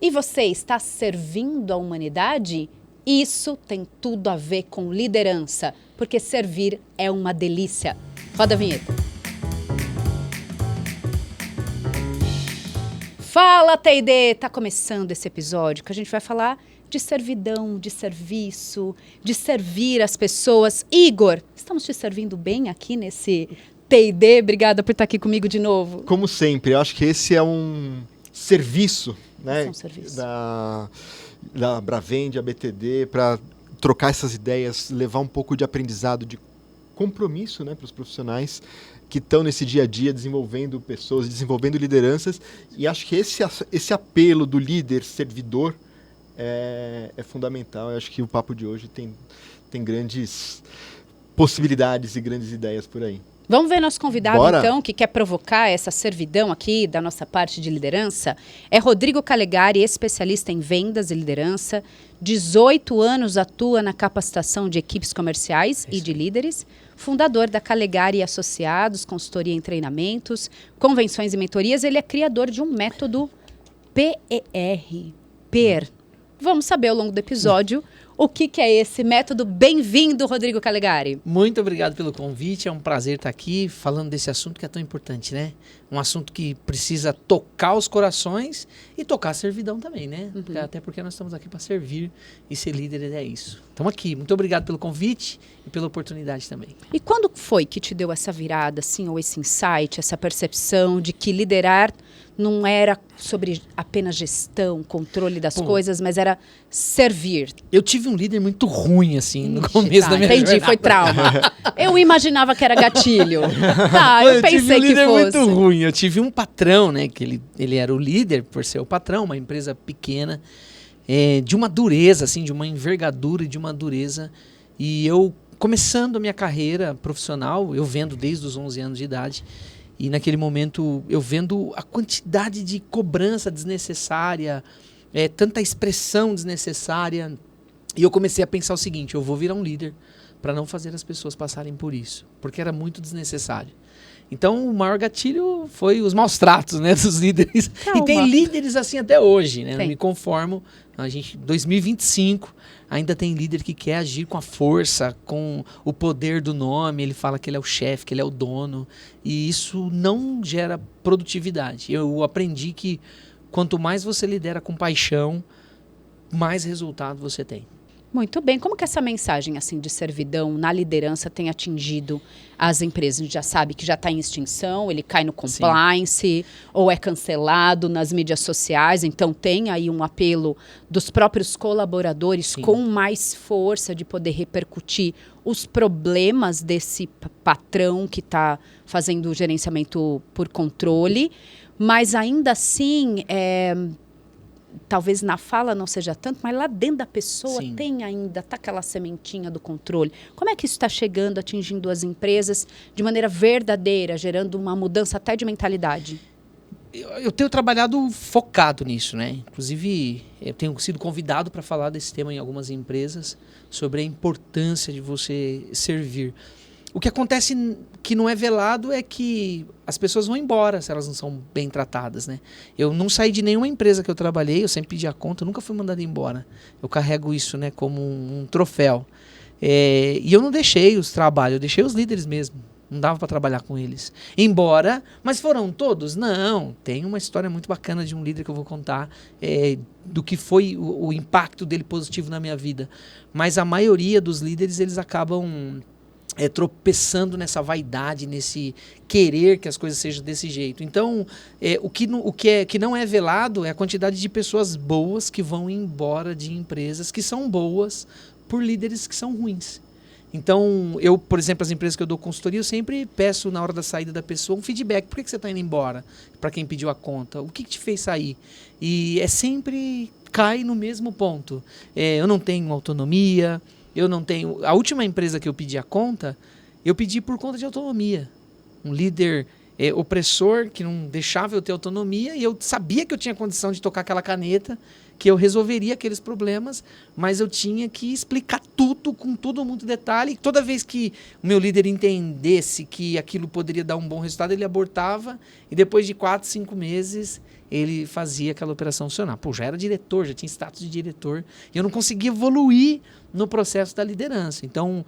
E você está servindo a humanidade? Isso tem tudo a ver com liderança, porque servir é uma delícia. Roda a vinheta. Fala, T&D! Tá começando esse episódio que a gente vai falar de servidão, de serviço, de servir as pessoas. Igor, estamos te servindo bem aqui nesse T&D? Obrigada por estar aqui comigo de novo. Como sempre, eu acho que esse é um serviço, né, da Bravende, a BTD, para trocar essas ideias, levar um pouco de aprendizado, de compromisso, né, para os profissionais que estão nesse dia a dia desenvolvendo pessoas, desenvolvendo lideranças. E acho que esse apelo do líder servidor é fundamental. Eu acho que o papo de hoje tem grandes possibilidades e grandes ideias por aí. Vamos ver nosso convidado, Bora. Então, que quer provocar essa servidão aqui da nossa parte de liderança. É Rodrigo Calegari, especialista em vendas e liderança. 18 anos atua na capacitação de equipes comerciais e de líderes. Fundador da Calegari e Associados, consultoria em treinamentos, convenções e mentorias. Ele é criador de um método PER. Vamos saber ao longo do episódio o que é esse método. Bem-vindo, Rodrigo Calegari. Muito obrigado pelo convite, é um prazer estar aqui falando desse assunto que é tão importante, né? Um assunto que precisa tocar os corações e tocar a servidão também, né? Até porque nós estamos aqui para servir e ser líder é isso. Estamos aqui, muito obrigado pelo convite e pela oportunidade também. E quando foi que te deu essa virada, assim, ou esse insight, essa percepção de que liderar não era sobre apenas gestão, controle das coisas, mas era servir? Eu tive um líder muito ruim, assim, no começo da minha jornada. Entendi, foi trauma. Eu imaginava que era gatilho. Eu pensei tive um líder que fosse. muito ruim. Eu tive um patrão, né, que ele era o líder por ser o patrão, uma empresa pequena, de uma dureza, assim, de uma envergadura e de uma dureza. E eu, começando a minha carreira profissional, eu vendo desde os 11 anos de idade, e naquele momento eu vendo a quantidade de cobrança desnecessária, tanta expressão desnecessária, e eu comecei a pensar o seguinte: eu vou virar um líder para não fazer as pessoas passarem por isso, porque era muito desnecessário. Então o maior gatilho foi os maus tratos, né, dos líderes. Calma. E tem líderes assim até hoje, né? Tem. Não me conformo. A gente, 2025, ainda tem líder que quer agir com a força, com o poder do nome. Ele fala que ele é o chefe, que ele é o dono. E isso não gera produtividade. Eu aprendi que quanto mais você lidera com paixão, mais resultado você tem. Muito bem. Como que essa mensagem assim de servidão na liderança tem atingido as empresas? A gente já sabe que já está em extinção, ele cai no compliance, ou é cancelado nas mídias sociais. Então tem aí um apelo dos próprios colaboradores com mais força de poder repercutir os problemas desse patrão que está fazendo o gerenciamento por controle. Mas ainda assim, talvez na fala não seja tanto, mas lá dentro da pessoa tem ainda, tá aquela sementinha do controle. Como é que isso está chegando, atingindo as empresas de maneira verdadeira, gerando uma mudança até de mentalidade? Eu tenho trabalhado focado nisso, né? Inclusive, eu tenho sido convidado para falar desse tema em algumas empresas, sobre a importância de você servir. O que acontece que não é velado é que as pessoas vão embora se elas não são bem tratadas, né? Eu não saí de nenhuma empresa que eu trabalhei, eu sempre pedi a conta, eu nunca fui mandado embora. Eu carrego isso, né, como um troféu. E eu não deixei os trabalhos, eu deixei os líderes mesmo. Não dava para trabalhar com eles. Embora, mas foram todos? Não. Tem uma história muito bacana de um líder que eu vou contar, do que foi o impacto dele positivo na minha vida. Mas a maioria dos líderes, eles acabam tropeçando nessa vaidade, nesse querer que as coisas sejam desse jeito. Então, o que não é velado é a quantidade de pessoas boas que vão embora de empresas que são boas por líderes que são ruins. Então, eu, por exemplo, as empresas que eu dou consultoria, eu sempre peço na hora da saída da pessoa um feedback. Por que você está indo embora? Para quem pediu a conta. O que te fez sair? E sempre cai no mesmo ponto. Eu não tenho autonomia, eu não tenho... A última empresa que eu pedi a conta, eu pedi por conta de autonomia. Um líder opressor que não deixava eu ter autonomia, e eu sabia que eu tinha condição de tocar aquela caneta, que eu resolveria aqueles problemas, mas eu tinha que explicar tudo, com todo muito detalhe. Toda vez que o meu líder entendesse que aquilo poderia dar um bom resultado, ele abortava, e depois de 4, 5 meses, ele fazia aquela operação funcionar. Pô, já era diretor, já tinha status de diretor, e eu não conseguia evoluir no processo da liderança. Então,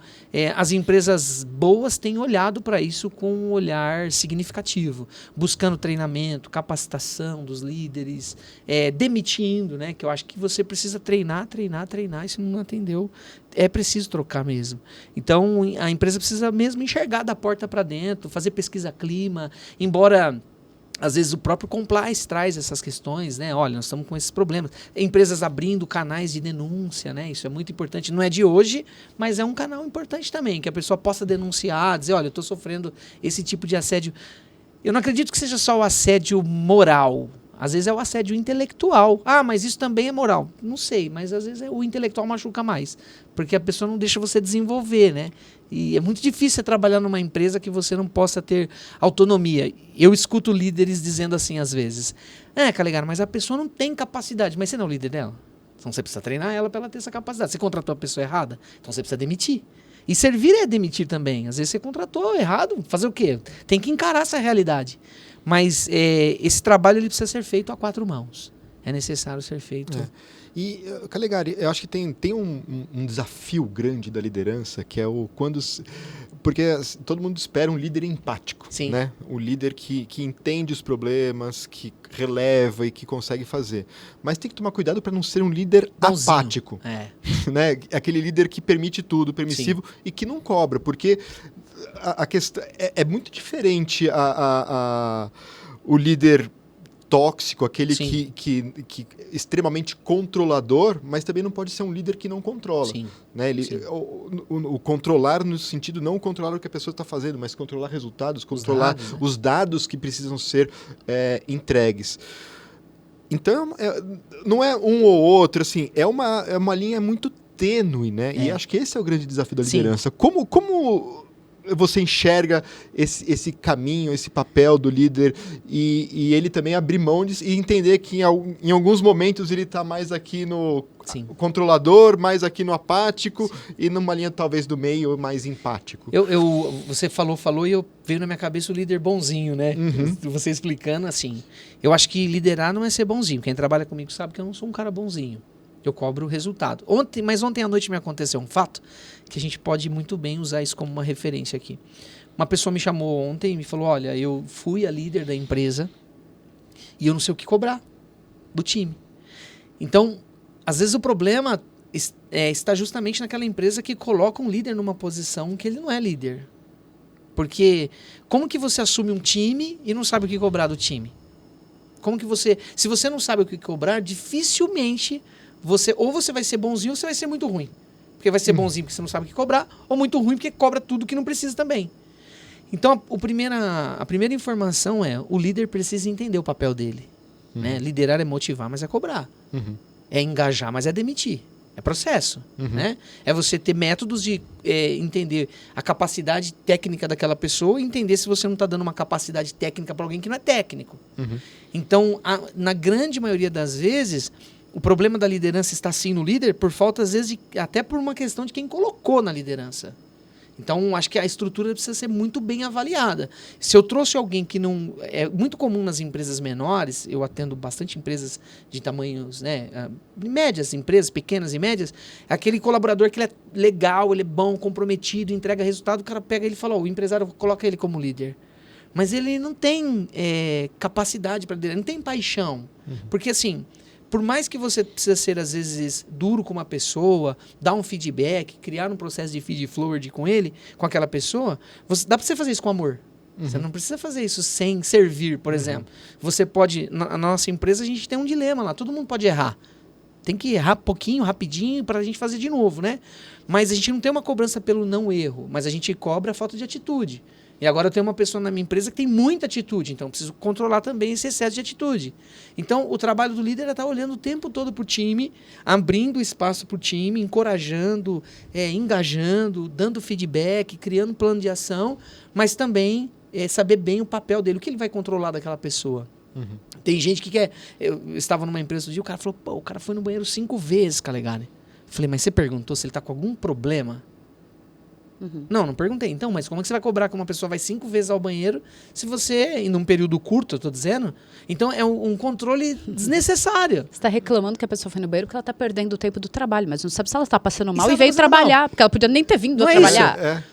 as empresas boas têm olhado para isso com um olhar significativo, buscando treinamento, capacitação dos líderes, demitindo, né? Que eu acho que você precisa treinar, e se não atendeu, é preciso trocar mesmo. Então, a empresa precisa mesmo enxergar da porta para dentro, fazer pesquisa clima, embora... Às vezes o próprio compliance traz essas questões, né? Olha, nós estamos com esses problemas. Empresas abrindo canais de denúncia, né? Isso é muito importante. Não é de hoje, mas é um canal importante também, que a pessoa possa denunciar, dizer, olha, eu estou sofrendo esse tipo de assédio. Eu não acredito que seja só o assédio moral. Às vezes é o assédio intelectual. Ah, mas isso também é moral. Não sei, mas às vezes o intelectual machuca mais. Porque a pessoa não deixa você desenvolver, né? E é muito difícil você trabalhar numa empresa que você não possa ter autonomia. Eu escuto líderes dizendo assim às vezes. Calegari, mas a pessoa não tem capacidade. Mas você não é o líder dela? Então você precisa treinar ela para ela ter essa capacidade. Você contratou a pessoa errada? Então você precisa demitir. E servir é demitir também. Às vezes você contratou errado. Fazer o quê? Tem que encarar essa realidade. Mas esse trabalho ele precisa ser feito a 4 mãos. É necessário ser feito. E, Calegari, eu acho que tem um desafio grande da liderança, que é porque todo mundo espera um líder empático. Sim. Né? Um líder que entende os problemas, que releva e que consegue fazer. Mas tem que tomar cuidado para não ser um líder apático. Né? Aquele líder que permite tudo, permissivo, sim, e que não cobra, porque a questão é muito diferente o líder tóxico, aquele que extremamente controlador, mas também não pode ser um líder que não controla. Sim. Né? O controlar no sentido não controlar o que a pessoa está fazendo, mas controlar resultados, controlar os dados que precisam ser entregues. Então, não é um ou outro, assim, é uma linha muito tênue, né? E acho que esse é o grande desafio da liderança. Como você enxerga esse caminho, esse papel do líder e ele também abrir mão e entender que em alguns momentos ele está mais aqui no controlador, mais aqui no apático, sim, e numa linha talvez do meio mais empático. Você falou e veio na minha cabeça o líder bonzinho, né? Uhum. Você explicando assim. Eu acho que liderar não é ser bonzinho. Quem trabalha comigo sabe que eu não sou um cara bonzinho. Eu cobro o resultado. Mas ontem à noite me aconteceu um fato que a gente pode muito bem usar isso como uma referência aqui. Uma pessoa me chamou ontem e me falou, olha, eu fui a líder da empresa e eu não sei o que cobrar do time. Então, às vezes o problema está justamente naquela empresa que coloca um líder numa posição que ele não é líder. Porque como que você assume um time e não sabe o que cobrar do time? Se você não sabe o que cobrar, dificilmente... ou você vai ser bonzinho ou você vai ser muito ruim. Porque vai ser bonzinho porque você não sabe o que cobrar, ou muito ruim porque cobra tudo que não precisa também. Então, a primeira informação o líder precisa entender o papel dele. Né? Liderar é motivar, mas é cobrar. É engajar, mas é demitir. É processo. Né? É você ter métodos de entender a capacidade técnica daquela pessoa e entender se você não está dando uma capacidade técnica para alguém que não é técnico. Então, na grande maioria das vezes... O problema da liderança está sim no líder por falta, às vezes, até por uma questão de quem colocou na liderança. Então, acho que a estrutura precisa ser muito bem avaliada. Se eu trouxe alguém que não... É muito comum nas empresas menores, eu atendo bastante empresas de tamanhos, né, médias, empresas pequenas e médias, aquele colaborador que ele é legal, ele é bom, comprometido, entrega resultado, o cara pega ele e fala, o empresário coloca ele como líder. Mas ele não tem capacidade para liderar, não tem paixão. Porque, assim... Por mais que você precisa ser, às vezes, duro com uma pessoa, dar um feedback, criar um processo de feed forward com ele, com aquela pessoa, dá para você fazer isso com amor. Você não precisa fazer isso sem servir, por exemplo. Você pode... Na nossa empresa, a gente tem um dilema lá. Todo mundo pode errar. Tem que errar pouquinho, rapidinho, para a gente fazer de novo, né? Mas a gente não tem uma cobrança pelo não erro, mas a gente cobra a falta de atitude. E agora eu tenho uma pessoa na minha empresa que tem muita atitude, então eu preciso controlar também esse excesso de atitude. Então, o trabalho do líder é estar olhando o tempo todo para o time, abrindo espaço para o time, encorajando, engajando, dando feedback, criando plano de ação, mas também saber bem o papel dele, o que ele vai controlar daquela pessoa. Tem gente que quer... Eu estava numa empresa outro dia, o cara falou, pô, o cara foi no banheiro 5 vezes, Calegari. Falei, mas você perguntou se ele está com algum problema? Não perguntei. Então, mas como é que você vai cobrar que uma pessoa vai 5 vezes ao banheiro se você, em um período curto, eu tô dizendo? Então, é um controle desnecessário. Você está reclamando que a pessoa foi no banheiro porque ela está perdendo o tempo do trabalho, mas não sabe se ela está passando mal e se veio ela tá passando trabalhar, porque ela podia nem ter vindo Não a é trabalhar. É.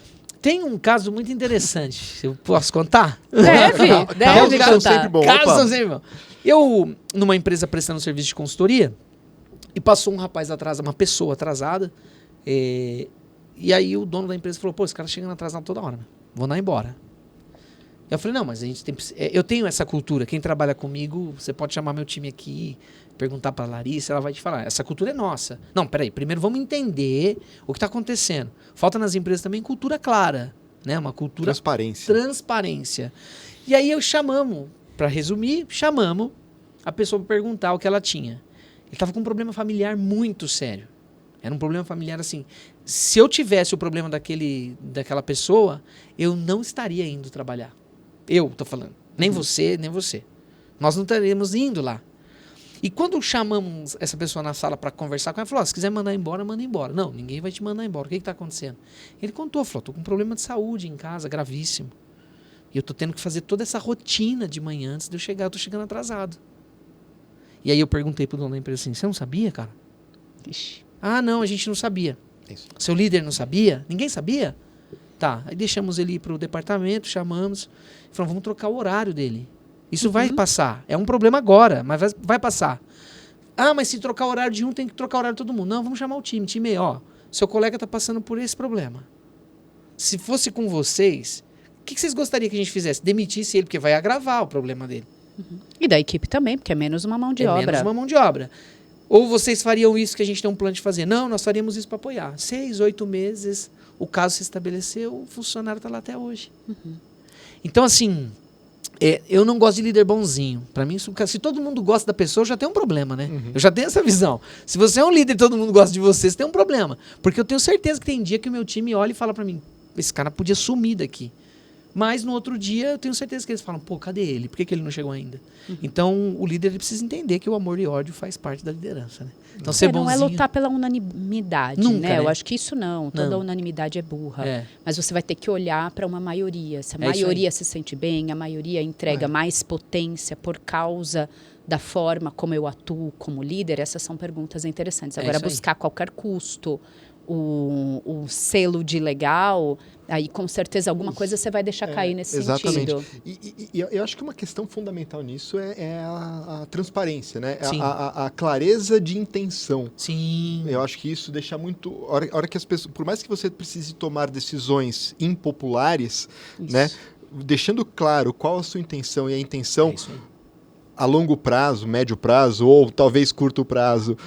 Tem um caso muito interessante. Eu posso contar? Deve Casos são contar. sempre bons. Casos Opa. são sempre bons. Eu, numa empresa prestando serviço de consultoria, e passou um rapaz atrasado, uma pessoa atrasada, e aí o dono da empresa falou, pô, esse cara chegando atrasado toda hora, vou dar embora. Eu falei, não, mas a gente tem, eu tenho essa cultura, quem trabalha comigo, você pode chamar meu time aqui, perguntar pra Larissa, ela vai te falar, essa cultura é nossa. Não, peraí, primeiro vamos entender o que está acontecendo. Falta nas empresas também cultura clara, né? Uma cultura... Transparência. E aí chamamos, para resumir, chamamos a pessoa para perguntar o que ela tinha. Ele estava com um problema familiar muito sério. Era um problema familiar assim. Se eu tivesse o problema daquela pessoa, eu não estaria indo trabalhar. Eu tô falando. Nem você, nem você. Nós não estaríamos indo lá. E quando chamamos essa pessoa na sala para conversar com ela, falou, se quiser mandar embora, manda embora. Não, ninguém vai te mandar embora. O que está acontecendo? Ele contou, falou, tô com um problema de saúde em casa, gravíssimo. E eu tô tendo que fazer toda essa rotina de manhã antes de eu chegar. Eu tô chegando atrasado. E aí eu perguntei pro dono da empresa assim, você não sabia, cara? Ixi. Ah, não, a gente não sabia. Isso. Seu líder não sabia? Ninguém sabia? Tá, aí deixamos ele ir pro departamento, chamamos. Falamos, vamos trocar o horário dele. Isso vai passar. É um problema agora, mas vai passar. Ah, mas se trocar o horário de um, tem que trocar o horário de todo mundo. Não, vamos chamar o time. Time, ó, seu colega tá passando por esse problema. Se fosse com vocês, o que vocês gostariam que a gente fizesse? Demitisse ele, porque vai agravar o problema dele. E da equipe também, porque é menos uma mão de obra. Menos uma mão de obra. Ou vocês fariam isso que a gente tem um plano de fazer? Não, nós faríamos isso para apoiar. 6, 8 meses, o caso se estabeleceu, o funcionário está lá até hoje. Então, assim, eu não gosto de líder bonzinho. Para mim, se todo mundo gosta da pessoa, já tem um problema, né? Eu já tenho essa visão. Se você é um líder e todo mundo gosta de você, você tem um problema. Porque eu tenho certeza que tem dia que o meu time olha e fala para mim, esse cara podia sumir daqui. Mas no outro dia, eu tenho certeza que eles falam, pô, cadê ele? Por que ele não chegou ainda? Então, o líder ele precisa entender que o amor e ódio faz parte da liderança, né? Então, ser bonzinho... Não é lutar pela unanimidade, Nunca, né? Eu acho que isso não. Toda unanimidade é burra. Mas você vai ter que olhar para uma maioria. Se a maioria se sente bem, a maioria entrega mais potência por causa da forma como eu atuo como líder, essas são perguntas interessantes. Agora, buscar a qualquer custo o selo de legal, aí com certeza alguma coisa você vai deixar cair nesse sentido. E eu acho que uma questão fundamental nisso é a transparência, né? A clareza de intenção. Sim. Eu acho que isso deixa muito... A hora que as pessoas, por mais que você precise tomar decisões impopulares, né? Deixando claro qual a sua intenção e a intenção a longo prazo, médio prazo ou talvez curto prazo,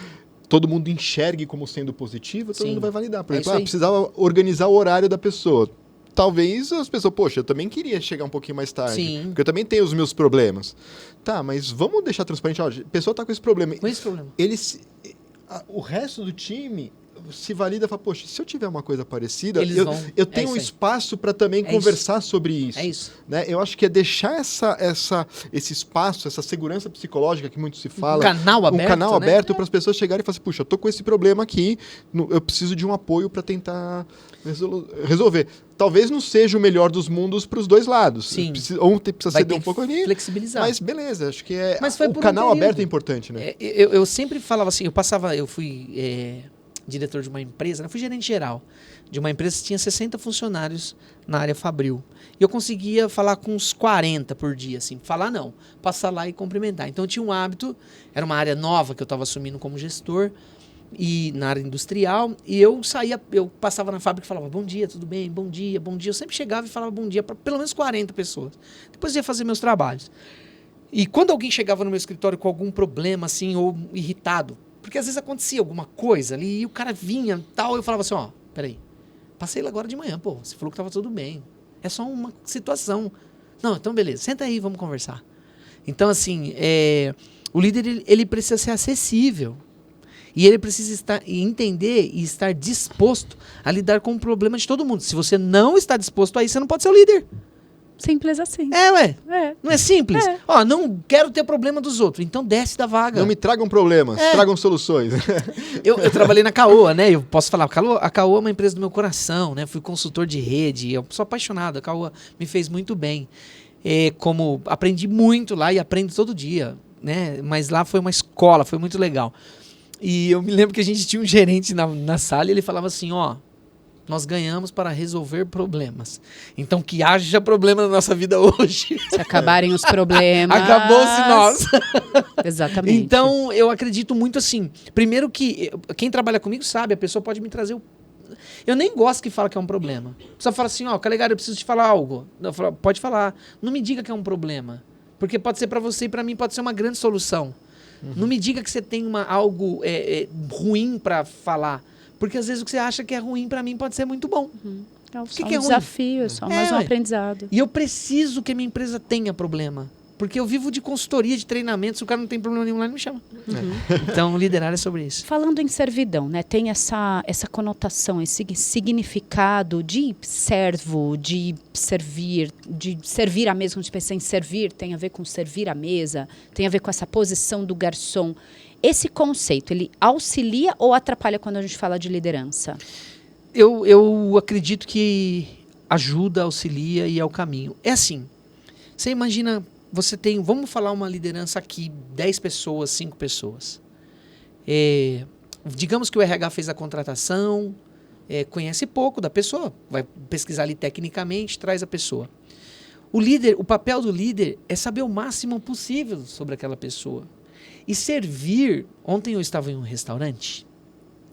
todo mundo enxergue como sendo positivo, todo mundo vai validar. Por exemplo, precisava organizar o horário da pessoa. Talvez as pessoas, poxa, eu também queria chegar um pouquinho mais tarde, porque eu também tenho os meus problemas. Tá, mas vamos deixar transparente, ó, a pessoa tá com esse problema. Com esse problema. O resto do time se valida e fala, poxa, se eu tiver uma coisa parecida, eu tenho um espaço para também conversar sobre isso. É isso. Né? Eu acho que é deixar esse espaço, essa segurança psicológica que muito se fala. Um canal aberto para as pessoas chegarem e falar assim, puxa, eu tô com esse problema aqui, eu preciso de um apoio para tentar resolver. Talvez não seja o melhor dos mundos para os dois lados. Sim. Precisa ceder um pouco ali. Flexibilizar. Mas beleza, acho que o período. canal aberto é importante, né? Eu sempre falava assim, eu fui diretor de uma empresa, né? Fui gerente geral de uma empresa que tinha 60 funcionários na área fabril. E eu conseguia falar com uns 40 por dia, assim. Falar não, passar lá e cumprimentar. Então eu tinha um hábito, era uma área nova que eu estava assumindo como gestor, e na área industrial, e eu passava na fábrica e falava, bom dia, tudo bem? Bom dia, bom dia. Eu sempre chegava e falava bom dia para pelo menos 40 pessoas. Depois ia fazer meus trabalhos. E quando alguém chegava no meu escritório com algum problema, assim, ou irritado, porque às vezes acontecia alguma coisa ali e o cara vinha e tal, eu falava assim, ó, peraí, passei lá agora de manhã, pô, você falou que tava tudo bem. É só uma situação. Não, então beleza, senta aí, vamos conversar. Então, assim, o líder, ele precisa ser acessível. E ele precisa entender e estar disposto a lidar com o problema de todo mundo. Se você não está disposto a isso, você não pode ser o líder. Simples assim. Ué. É. Não é simples? É. Ó, não quero ter problema dos outros, então desce da vaga. Não me tragam problemas, tragam soluções. Eu trabalhei na Caoa, né? Eu posso falar, a Caoa é uma empresa do meu coração, né? Fui consultor de rede, eu sou apaixonado, a Caoa me fez muito bem. Como aprendi muito lá e aprendo todo dia, né? Mas lá foi uma escola, foi muito legal. E eu me lembro que a gente tinha um gerente na sala e ele falava assim, ó, nós ganhamos para resolver problemas. Então que haja problema na nossa vida hoje. Se acabarem os problemas... Acabou-se nós. Exatamente. Então eu acredito muito assim, primeiro que quem trabalha comigo sabe, a pessoa pode me trazer Eu nem gosto que fala que é um problema. A pessoa fala assim, ó, Calegari, eu preciso te falar algo. Eu falo, pode falar. Não me diga que é um problema. Porque pode ser para você e para mim pode ser uma grande solução. Não me diga que você tem algo ruim para falar. Porque às vezes o que você acha que é ruim para mim pode ser muito bom. É O só que é um ruim? desafio, é só mais um aprendizado. E eu preciso que a minha empresa tenha problema. Porque eu vivo de consultoria, de treinamento. Se o cara não tem problema nenhum lá, ele me chama. Então, liderar é sobre isso. Falando em servidão, né, tem essa conotação, esse significado de servo, de servir a mesa, quando a gente pensa em servir, tem a ver com servir a mesa, tem a ver com essa posição do garçom. Esse conceito, ele auxilia ou atrapalha quando a gente fala de liderança? Eu acredito que ajuda, auxilia e é o caminho. É assim, você imagina... Você tem, vamos falar uma liderança aqui, 10 pessoas, 5 pessoas. Digamos que o RH fez a contratação, conhece pouco da pessoa, vai pesquisar ali tecnicamente, traz a pessoa. O papel do líder é saber o máximo possível sobre aquela pessoa. E servir, ontem eu estava em um restaurante,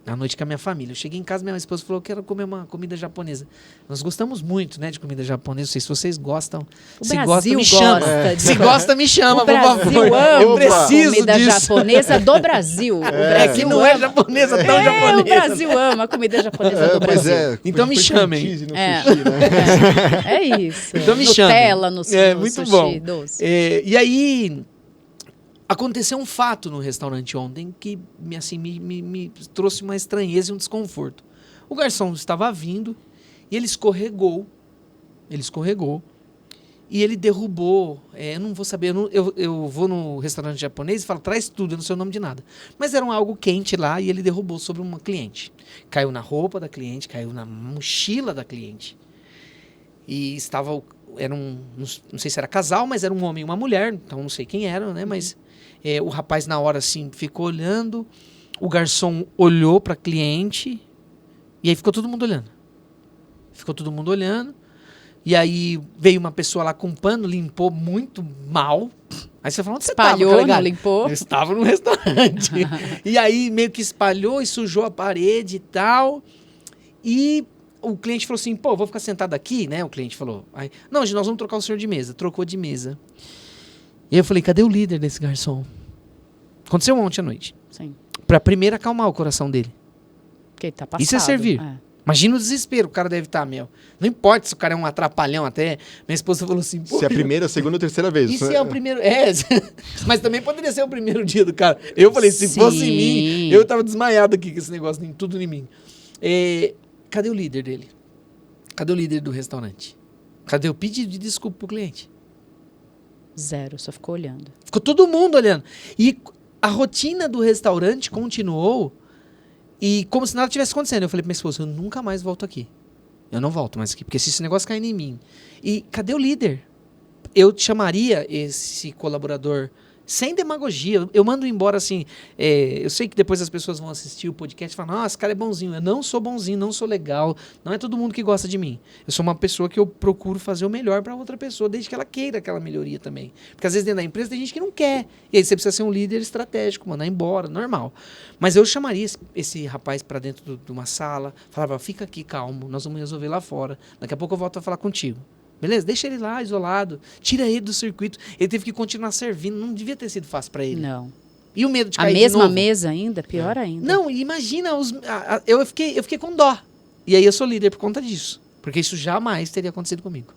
à noite com a minha família. Eu cheguei em casa, minha esposa falou, eu quero comer uma comida japonesa. Nós gostamos muito, né, de comida japonesa. Não sei se vocês gostam. Se gosta, me chama. Se gosta, me chama, por favor. O Brasil ama eu preciso comida disso. japonesa do Brasil. O Brasil que não é japonesa tão japonesa. O Brasil ama a comida japonesa do Brasil. Então me chamem. Sushi, né? É isso. Então me chamem. Nutella no muito sushi bom. doce. E aí... Aconteceu um fato no restaurante ontem que me trouxe uma estranheza e um desconforto. O garçom estava vindo e ele escorregou. E ele derrubou. Eu não vou saber. Eu vou no restaurante japonês e falo, traz tudo, eu não sei o nome de nada. Mas era algo quente lá e ele derrubou sobre uma cliente. Caiu na roupa da cliente, caiu na mochila da cliente. E estava... não sei se era casal, mas era um homem e uma mulher. Então não sei quem era, né? Mas... o rapaz na hora assim ficou olhando, o garçom olhou para a cliente e aí ficou todo mundo olhando. E aí veio uma pessoa lá com um pano, limpou muito mal. Aí você falou, onde você estava? Espalhou, não limpou? Eu estava no restaurante. E aí meio que espalhou e sujou a parede e tal. E o cliente falou assim, vou ficar sentado aqui, né? O cliente falou, aí, não, gente, nós vamos trocar o senhor de mesa. Trocou de mesa. E eu falei, cadê o líder desse garçom? Aconteceu ontem à noite. Sim. Pra primeiro acalmar o coração dele. Porque ele tá passado. Isso é servir. Imagina o desespero, o cara deve estar, não importa se o cara é um atrapalhão até. Minha esposa falou assim... Se é a primeira, a segunda ou terceira vez. E se é o primeiro... mas também poderia ser o primeiro dia do cara. Eu falei, se fosse em mim, eu tava desmaiado aqui com esse negócio, tudo em mim. Cadê o líder dele? Cadê o líder do restaurante? Cadê o pedido de desculpa pro cliente? Zero, só ficou olhando. Ficou todo mundo olhando. E a rotina do restaurante continuou e como se nada tivesse acontecendo. Eu falei pra minha esposa, eu nunca mais volto aqui. Eu não volto mais aqui, porque se esse negócio cair em mim... E cadê o líder? Eu chamaria esse colaborador sem demagogia. Eu mando embora assim... eu sei que depois as pessoas vão assistir o podcast e falar, nossa, esse cara é bonzinho. Eu não sou bonzinho, não sou legal. Não é todo mundo que gosta de mim. Eu sou uma pessoa que eu procuro fazer o melhor para outra pessoa, desde que ela queira aquela melhoria também. Porque às vezes dentro da empresa tem gente que não quer. E aí você precisa ser um líder estratégico, mandar embora, normal. Mas eu chamaria esse rapaz para dentro de uma sala, falava, fica aqui calmo, nós vamos resolver lá fora. Daqui a pouco eu volto a falar contigo. Beleza? Deixa ele lá, isolado. Tira ele do circuito. Ele teve que continuar servindo. Não devia ter sido fácil para ele. Não. E o medo de cair A de mesma novo? mesa ainda? Pior ainda. Não, imagina. Eu fiquei com dó. E aí eu sou líder por conta disso. Porque isso jamais teria acontecido comigo.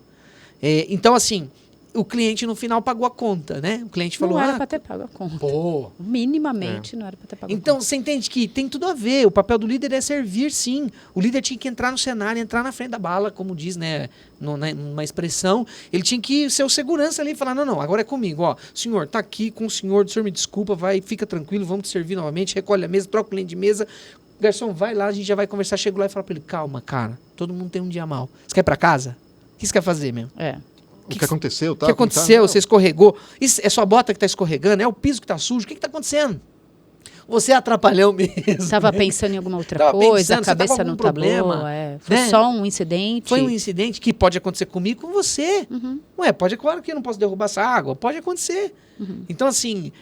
Então, assim, o cliente no final pagou a conta, né? O cliente falou, Não era para ter pago a conta. pô. Minimamente não era para ter pago a Então, conta. você entende que tem tudo a ver. O papel do líder é servir, sim. O líder tinha que entrar no cenário, entrar na frente da bala, como diz, né? Numa expressão. Ele tinha que ser o segurança ali e falar, não, agora é comigo. Ó, senhor, tá aqui com o senhor me desculpa, fica tranquilo, vamos te servir novamente, recolhe a mesa, troca o cliente de mesa. Garçom, vai lá, a gente já vai conversar. Chego lá e falo pra ele, calma, cara, todo mundo tem um dia mal. Você quer ir pra casa? O que você quer fazer mesmo? O que aconteceu? Tá? O que aconteceu? Você escorregou? Isso é sua bota que tá escorregando? É o piso que tá sujo? O que tá acontecendo? Você é atrapalhão mesmo. Estava pensando em alguma outra Tava coisa, pensando, a você tava cabeça com não algum tá problema, boa. Foi né? só um incidente. Foi um incidente que pode acontecer comigo com você. Uhum. Ué, pode, claro que eu não posso derrubar essa água. Pode acontecer. Então, assim,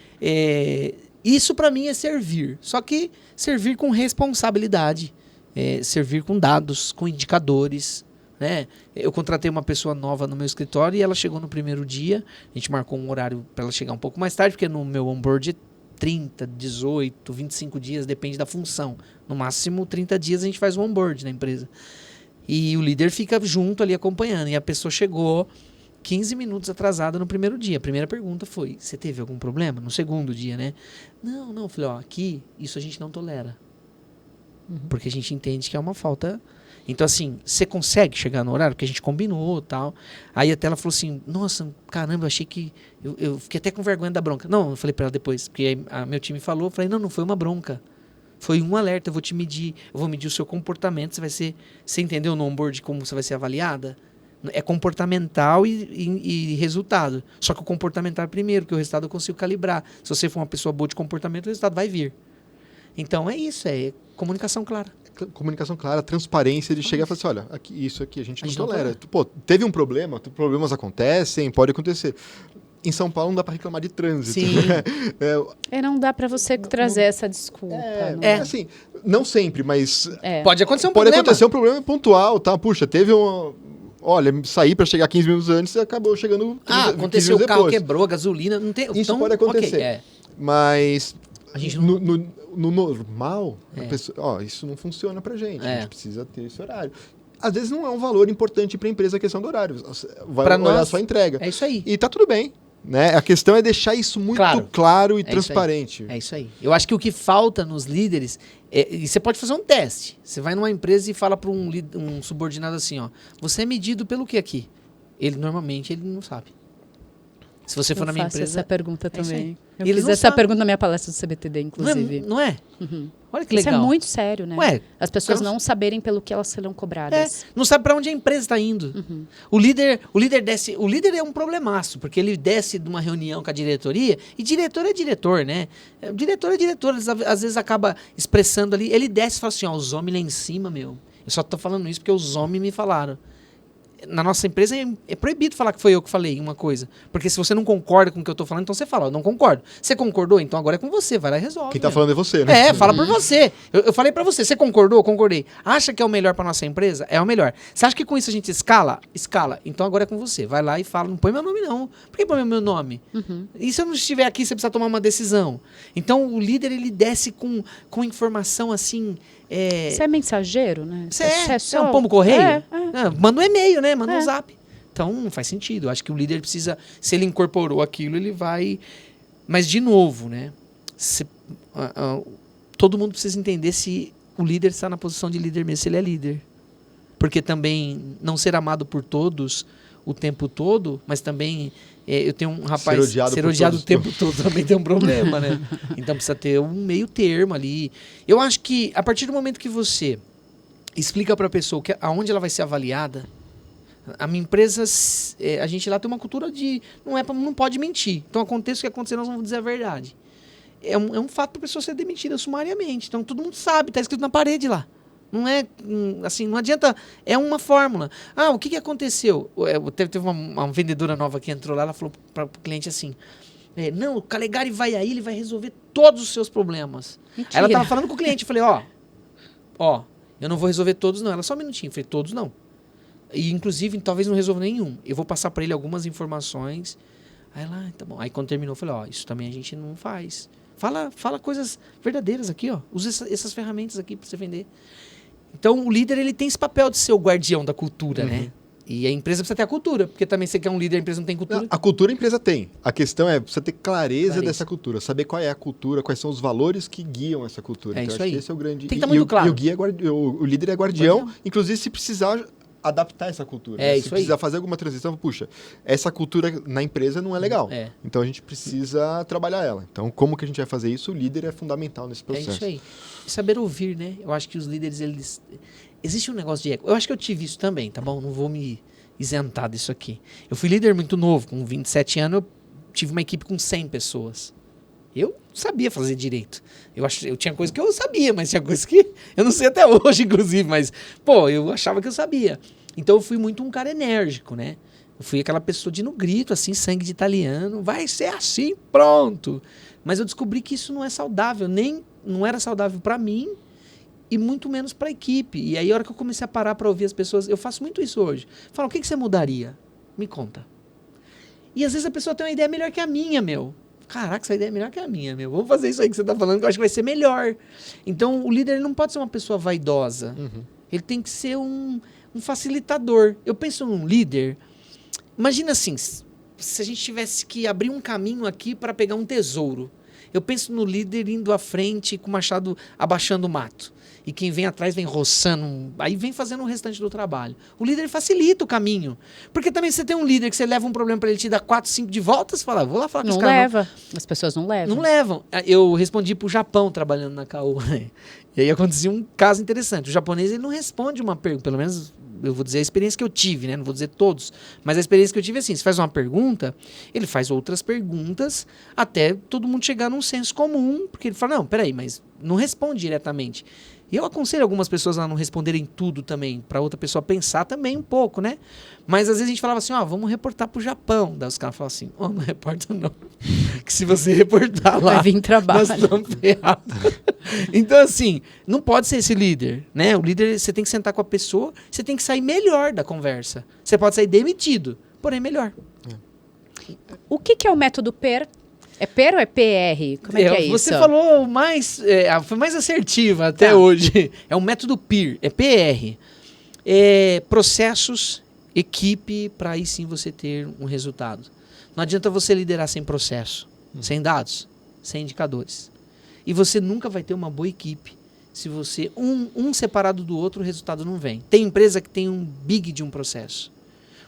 isso pra mim é servir. Só que servir com responsabilidade. Servir com dados, com indicadores. Né? Eu contratei uma pessoa nova no meu escritório e ela chegou no primeiro dia. A gente marcou um horário para ela chegar um pouco mais tarde, porque no meu onboard é 30, 18, 25 dias, depende da função. No máximo 30 dias a gente faz um onboard na empresa. E o líder fica junto ali acompanhando. E a pessoa chegou 15 minutos atrasada no primeiro dia. A primeira pergunta foi, você teve algum problema? No segundo dia, né? Não. Eu falei, aqui isso a gente não tolera. Porque a gente entende que é uma falta. Então, assim, você consegue chegar no horário que a gente combinou e tal. Aí até ela falou assim, nossa, caramba, eu achei que... Eu fiquei até com vergonha da bronca. Não, eu falei pra ela depois, porque meu time falou, eu falei, não foi uma bronca. Foi um alerta, eu vou te medir, eu vou medir o seu comportamento, você entendeu no onboard como você vai ser avaliada? É comportamental e resultado. Só que o comportamental é primeiro, porque o resultado eu consigo calibrar. Se você for uma pessoa boa de comportamento, o resultado vai vir. Então é isso, é comunicação clara. Comunicação clara, transparência de chegar e falar assim, olha, isso aqui a gente não tolera. tolera. Pô, teve um problema, problemas acontecem, pode acontecer. Em São Paulo não dá para reclamar de trânsito. Sim. Não dá para você trazer essa desculpa. Assim, não sempre, mas Pode acontecer um pode problema. acontecer um problema pontual, tá? Puxa, teve um... Olha, saí para chegar 15 minutos antes e acabou chegando 15 aconteceu, minutos o carro depois. quebrou, a gasolina, não tem... Isso então, pode acontecer. Okay, Mas a gente não... no normal, a pessoa, isso não funciona pra gente. A gente precisa ter esse horário. Às vezes não é um valor importante para a empresa a questão do horário. Vai pra olhar nós, a sua entrega. É isso aí. E tá tudo bem. Né? A questão é deixar isso muito claro e transparente. É isso aí. Eu acho que o que falta nos líderes... e você pode fazer um teste. Você vai numa empresa e fala para um subordinado assim, ó, você é medido pelo que aqui? Normalmente ele não sabe. Se você for na minha empresa... essa pergunta também. Eu Eles fiz essa pergunta na minha palestra do CBTD, inclusive. Não é? Uhum. Olha que legal. Isso é muito sério, né? Ué, as pessoas não saberem pelo que elas serão cobradas. Não sabe para onde a empresa está indo. Uhum. O líder desce... O líder é um problemaço, porque ele desce de uma reunião com a diretoria, e diretor é diretor, né? Diretor é diretor, às vezes acaba expressando ali, ele desce e fala assim, ó, os homens lá em cima, meu. Eu só tô falando isso porque os homens me falaram. Na nossa empresa é proibido falar que foi eu que falei uma coisa. Porque se você não concorda com o que eu tô falando, então você fala, eu não concordo. Você concordou? Então agora é com você, vai lá e resolve. Quem tá falando é você, né? Fala por você. Eu falei pra você, você concordou? Concordei. Acha que é o melhor pra nossa empresa? É o melhor. Você acha que com isso a gente escala? Escala. Então agora é com você. Vai lá e fala, não põe meu nome não. Por que põe meu nome? Uhum. E se eu não estiver aqui, você precisa tomar uma decisão. Então o líder, ele desce com informação assim... Você é mensageiro, né? Você é um pombo correio? É. Manda um e-mail, né? Manda um zap. Então não faz sentido. Eu acho que o líder precisa... Se ele incorporou aquilo, ele vai... Mas, de novo, né? Todo mundo precisa entender se o líder está na posição de líder mesmo, se ele é líder. Porque também não ser amado por todos o tempo todo, mas também... eu tenho um rapaz... Ser odiado o tempo todo também tem um problema, né? Então precisa ter um meio termo ali. Eu acho que a partir do momento que você explica para a pessoa aonde ela vai ser avaliada, a minha empresa, a gente lá tem uma cultura de... Não pode mentir. Então aconteça o que acontecer, nós vamos dizer a verdade. É um fato para a pessoa ser demitida sumariamente. Então todo mundo sabe, está escrito na parede lá. Não é assim, não adianta, é uma fórmula. O que aconteceu? Teve uma vendedora nova que entrou lá, ela falou para o cliente assim, não, o Calegari vai aí, ele vai resolver todos os seus problemas. Aí ela estava falando com o cliente, eu falei, ó, eu não vou resolver todos não. Ela, só um minutinho, eu falei, todos não. E inclusive, talvez não resolva nenhum. Eu vou passar para ele algumas informações. Aí ela, tá bom. Aí quando terminou, eu falei, isso também a gente não faz. Fala coisas verdadeiras aqui, usa essas ferramentas aqui para você vender. Então, o líder, ele tem esse papel de ser o guardião da cultura, né? E a empresa precisa ter a cultura, porque também você quer um líder, a empresa não tem cultura. A cultura a empresa tem. A questão é você ter clareza dessa cultura, saber qual é a cultura, quais são os valores que guiam essa cultura. É então, isso acho aí. que esse é o grande... Tem que estar muito claro. E o guia o líder é guardião, inclusive se precisar adaptar essa cultura. É, Se isso precisar aí. fazer alguma transição, puxa, essa cultura na empresa não é legal. Então a gente precisa trabalhar ela. Então como que a gente vai fazer isso? O líder é fundamental nesse processo. É isso aí. Saber ouvir, né? Eu acho que os líderes, eles... Existe um negócio de ego. Eu acho que eu tive isso também, tá bom? Não vou me isentar disso aqui. Eu fui líder muito novo, com 27 anos, eu tive uma equipe com 100 pessoas. Eu sabia fazer direito. Eu tinha coisa que eu sabia, mas tinha coisa que eu não sei até hoje, inclusive, mas, pô, eu achava que eu sabia. Então eu fui muito um cara enérgico, né? Eu fui aquela pessoa de ir no grito, assim, sangue de italiano, vai ser assim, pronto. Mas eu descobri que isso não é saudável, não era saudável para mim e muito menos para a equipe. E aí, a hora que eu comecei a parar para ouvir as pessoas, eu faço muito isso hoje. Falo, o que você mudaria? Me conta. E às vezes a pessoa tem uma ideia melhor que a minha, meu. Caraca, essa ideia é melhor que a minha, meu. Vamos fazer isso aí que você tá falando, que eu acho que vai ser melhor. Então, o líder ele não pode ser uma pessoa vaidosa. Ele tem que ser um facilitador. Eu penso num líder... Imagina assim, se a gente tivesse que abrir um caminho aqui para pegar um tesouro. Eu penso no líder indo à frente com o machado abaixando o mato. E quem vem atrás vem roçando, aí vem fazendo o restante do trabalho. O líder facilita o caminho. Porque também você tem um líder que você leva um problema para ele te dar 4, 5 de volta, você fala, vou lá falar com esse cara. Não leva. As pessoas não levam. Não levam. Eu respondi pro Japão trabalhando na Caoa, né? E aí acontecia um caso interessante. O japonês ele não responde uma pergunta, pelo menos eu vou dizer a experiência que eu tive, né? Não vou dizer todos, mas a experiência que eu tive é assim, você faz uma pergunta, ele faz outras perguntas até todo mundo chegar num senso comum, porque ele fala, não, peraí, mas não responde diretamente. E eu aconselho algumas pessoas a não responderem tudo também, para outra pessoa pensar também um pouco, né? Mas às vezes a gente falava assim, vamos reportar pro Japão. Daí os caras falavam assim, não reporta não. Que se você reportar lá, vai vir trabalho. nós estamos ferrados. Então assim, não pode ser esse líder, né? O líder, você tem que sentar com a pessoa, você tem que sair melhor da conversa. Você pode sair demitido, porém melhor. O que é o método PER? É PER ou é PR? Como é que é isso? Você falou mais, foi mais assertiva até hoje. É um método PEER, é PR. É processos, equipe, para aí sim você ter um resultado. Não adianta você liderar sem processo, sem dados, sem indicadores. E você nunca vai ter uma boa equipe se você, um separado do outro, o resultado não vem. Tem empresa que tem um big de um processo,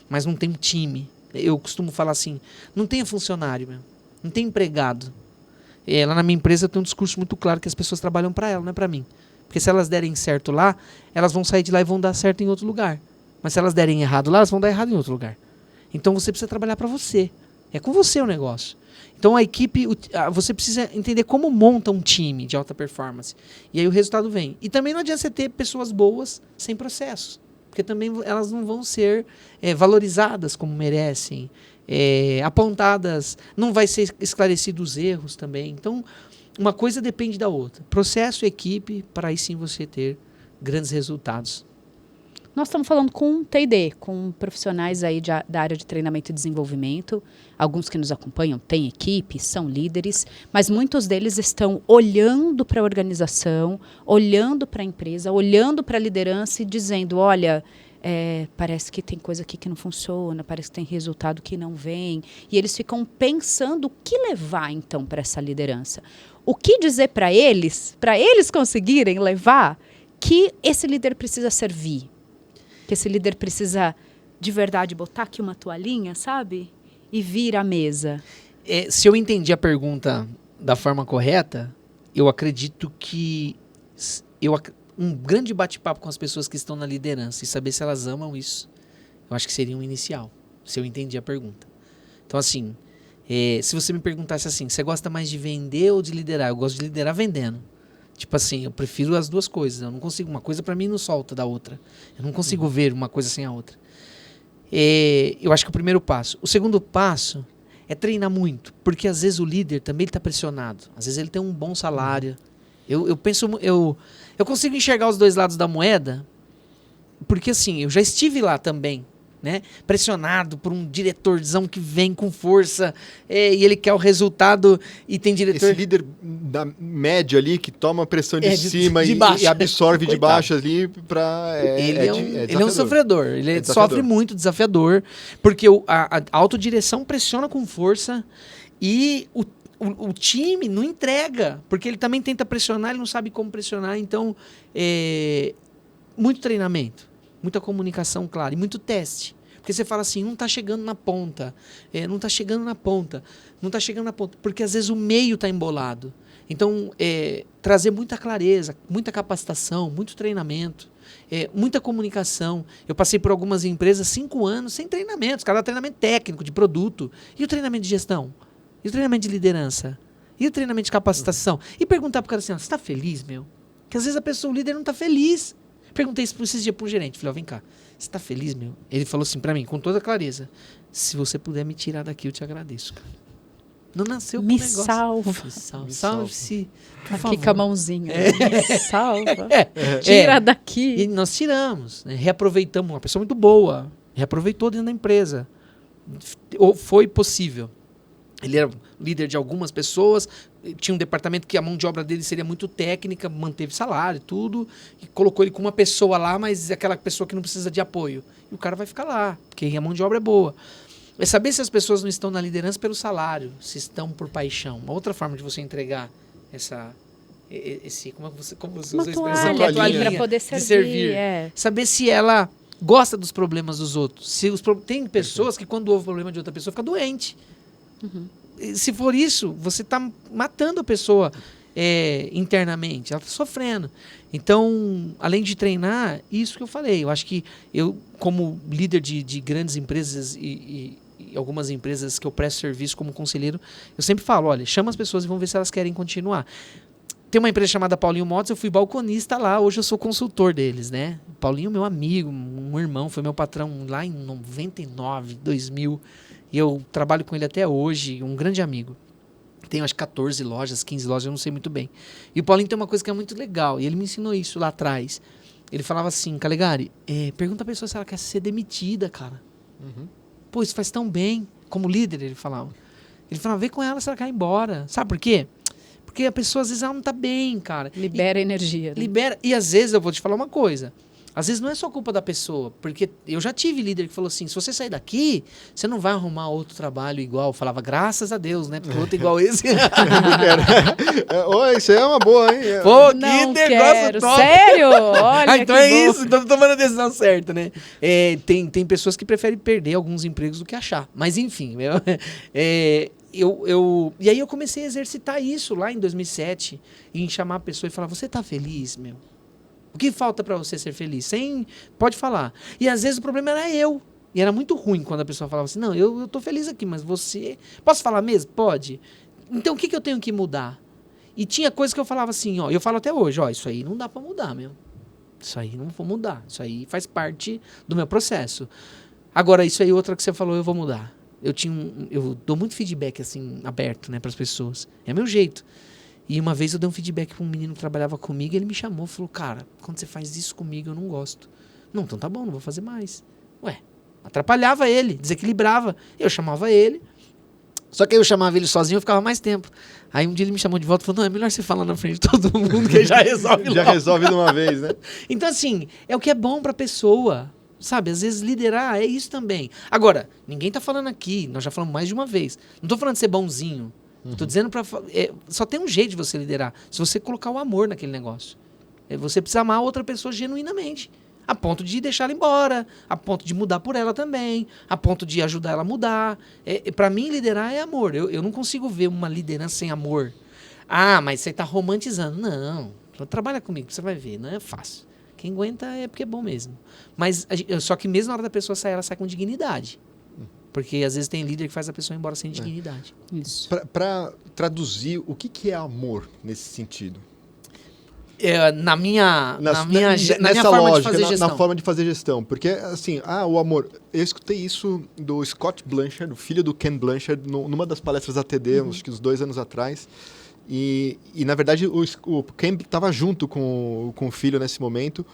mas não tem um time. Eu costumo falar assim, não tem funcionário, meu. Não tem empregado. Lá na minha empresa eu tenho um discurso muito claro que as pessoas trabalham para ela, não é para mim. Porque se elas derem certo lá, elas vão sair de lá e vão dar certo em outro lugar. Mas se elas derem errado lá, elas vão dar errado em outro lugar. Então você precisa trabalhar para você. É com você o negócio. Então a equipe, você precisa entender como monta um time de alta performance. E aí o resultado vem. E também não adianta você ter pessoas boas sem processos. Porque também elas não vão ser valorizadas como merecem. Apontadas, não vai ser esclarecido os erros também. Então, uma coisa depende da outra. Processo e equipe, para aí sim você ter grandes resultados. Nós estamos falando com T&D, com profissionais aí da área de treinamento e desenvolvimento. Alguns que nos acompanham têm equipe, são líderes, mas muitos deles estão olhando para a organização, olhando para a empresa, olhando para a liderança e dizendo, olha... parece que tem coisa aqui que não funciona, parece que tem resultado que não vem. E eles ficam pensando o que levar, então, para essa liderança. O que dizer para eles conseguirem levar que esse líder precisa servir. Que esse líder precisa, de verdade, botar aqui uma toalhinha, sabe? E vir à mesa. Se eu entendi a pergunta da forma correta, eu acredito que... um grande bate-papo com as pessoas que estão na liderança e saber se elas amam isso, eu acho que seria um inicial, se eu entendi a pergunta. Então, assim, se você me perguntasse assim, você gosta mais de vender ou de liderar? Eu gosto de liderar vendendo. Tipo assim, eu prefiro as duas coisas. Eu não consigo, uma coisa para mim não solta da outra. Eu não consigo ver uma coisa sem a outra. Eu acho que o primeiro passo. O segundo passo é treinar muito, porque às vezes o líder também está pressionado. Às vezes ele tem um bom salário. Eu consigo enxergar os dois lados da moeda, porque assim, eu já estive lá também, né? Pressionado por um diretorzão que vem com força e ele quer o resultado e tem diretor... Esse líder da média ali que toma pressão de cima de e absorve de baixo ali para... Ele é um sofredor, ele sofre muito, desafiador, porque a autodireção pressiona com força e o time não entrega, porque ele também tenta pressionar, ele não sabe como pressionar, então muito treinamento, muita comunicação clara e muito teste. Porque você fala assim, não está chegando na ponta, não está chegando na ponta, não está chegando na ponta, porque às vezes o meio está embolado. Então, trazer muita clareza, muita capacitação, muito treinamento, muita comunicação. Eu passei por algumas empresas 5 anos sem treinamentos, cada treinamento técnico, de produto. E o treinamento de gestão? E o treinamento de liderança? E o treinamento de capacitação? E perguntar para o cara assim, você está feliz, meu? Porque às vezes a pessoa, o líder, não está feliz. Perguntei isso esses dias para um gerente. Falei, vem cá, você está feliz, meu? Ele falou assim para mim, com toda clareza, se você puder me tirar daqui, eu te agradeço, cara. Não nasceu com o negócio. Salve-se. Aqui com a mãozinha. Me salva. Tira daqui. E nós tiramos, né? Reaproveitamos. Uma pessoa muito boa. Reaproveitou dentro da empresa. Foi possível. Ele era líder de algumas pessoas, tinha um departamento que a mão de obra dele seria muito técnica, manteve salário, tudo, e colocou ele com uma pessoa lá, mas aquela pessoa que não precisa de apoio. E o cara vai ficar lá, porque a mão de obra é boa. É saber se as pessoas não estão na liderança pelo salário, se estão por paixão. Uma outra forma de você entregar como você usa a expressão? Uma toalha para poder servir. Saber se ela gosta dos problemas dos outros. Tem pessoas que quando ouve o problema de outra pessoa fica doente. Uhum. Se for isso, você está matando a pessoa internamente, ela está sofrendo. Então, além de treinar, isso que eu falei, eu acho que eu, como líder de grandes empresas e algumas empresas que eu presto serviço como conselheiro, eu sempre falo, olha, chama as pessoas e vamos ver se elas querem continuar. Tem uma empresa chamada Paulinho Motos, eu fui balconista lá, hoje eu sou consultor deles, né? Paulinho, meu amigo, um irmão, foi meu patrão lá em 99, 2000, e eu trabalho com ele até hoje, um grande amigo. Tenho acho 14 lojas, 15 lojas, eu não sei muito bem. E o Paulinho tem uma coisa que é muito legal, e ele me ensinou isso lá atrás. Ele falava assim, Calegari, pergunta a pessoa se ela quer ser demitida, cara. Uhum. Pô, isso faz tão bem. Como líder, ele falava. Ele falava, vem com ela se ela quer ir embora. Sabe por quê? Porque a pessoa, às vezes, ela não tá bem, cara. Libera energia. Né? Libera. E, às vezes, eu vou te falar uma coisa. Às vezes, não é só culpa da pessoa. Porque eu já tive líder que falou assim, se você sair daqui, você não vai arrumar outro trabalho igual. Eu falava, graças a Deus, né? Porque outro igual esse... Isso aí é uma boa, hein? Pô, que negócio top! Sério? Olha, então isso. Então, tô tomando a decisão certa, né? Tem pessoas que preferem perder alguns empregos do que achar. Mas, enfim, e aí eu comecei a exercitar isso lá em 2007, em chamar a pessoa e falar, você tá feliz, meu? O que falta para você ser feliz? Pode falar. E às vezes o problema era eu. E era muito ruim quando a pessoa falava assim, não, eu tô feliz aqui, mas você... Posso falar mesmo? Pode. Então o que eu tenho que mudar? E tinha coisas que eu falava assim, ó, eu falo até hoje, ó, isso aí não dá para mudar, meu. Isso aí não vou mudar. Isso aí faz parte do meu processo. Agora, isso aí outra que você falou, eu vou mudar. Eu dou muito feedback, assim, aberto, né, para as pessoas. É meu jeito. E uma vez eu dei um feedback para um menino que trabalhava comigo, e ele me chamou e falou, cara, quando você faz isso comigo, eu não gosto. Não, então tá bom, não vou fazer mais. Ué, atrapalhava ele, desequilibrava. Eu chamava ele, só que aí eu chamava ele sozinho, eu ficava mais tempo. Aí um dia ele me chamou de volta e falou, não, é melhor você falar na frente de todo mundo, que já resolve Já resolve de uma vez, né? Então, assim, é o que é bom para a pessoa. Sabe, às vezes liderar é isso também. Agora, ninguém tá falando aqui, nós já falamos mais de uma vez. Não tô falando de ser bonzinho. Tô dizendo só tem um jeito de você liderar. Se você colocar o amor naquele negócio. Você precisa amar a outra pessoa genuinamente. A ponto de deixar ela embora. A ponto de mudar por ela também. A ponto de ajudar ela a mudar. Para mim, liderar é amor. Eu não consigo ver uma liderança sem amor. Ah, mas você tá romantizando. Não. Trabalha comigo, você vai ver. Não é fácil. Quem aguenta é porque é bom mesmo. Mas só que mesmo na hora da pessoa sair, ela sai com dignidade. Porque às vezes tem líder que faz a pessoa ir embora sem dignidade. Isso. Para traduzir, o que é amor nesse sentido? Na minha nessa forma lógica, de fazer gestão. Na forma de fazer gestão. Porque, assim, o amor... Eu escutei isso do Scott Blanchard, o filho do Ken Blanchard, numa das palestras da TD, acho que uns 2 anos atrás. E na verdade, o Ken estava junto com o filho nesse momento.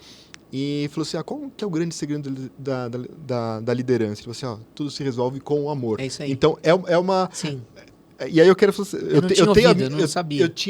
e falou assim, qual que é o grande segredo da liderança? Ele falou assim, tudo se resolve com o amor. É isso aí. Então, é uma... Sim. E aí eu quero...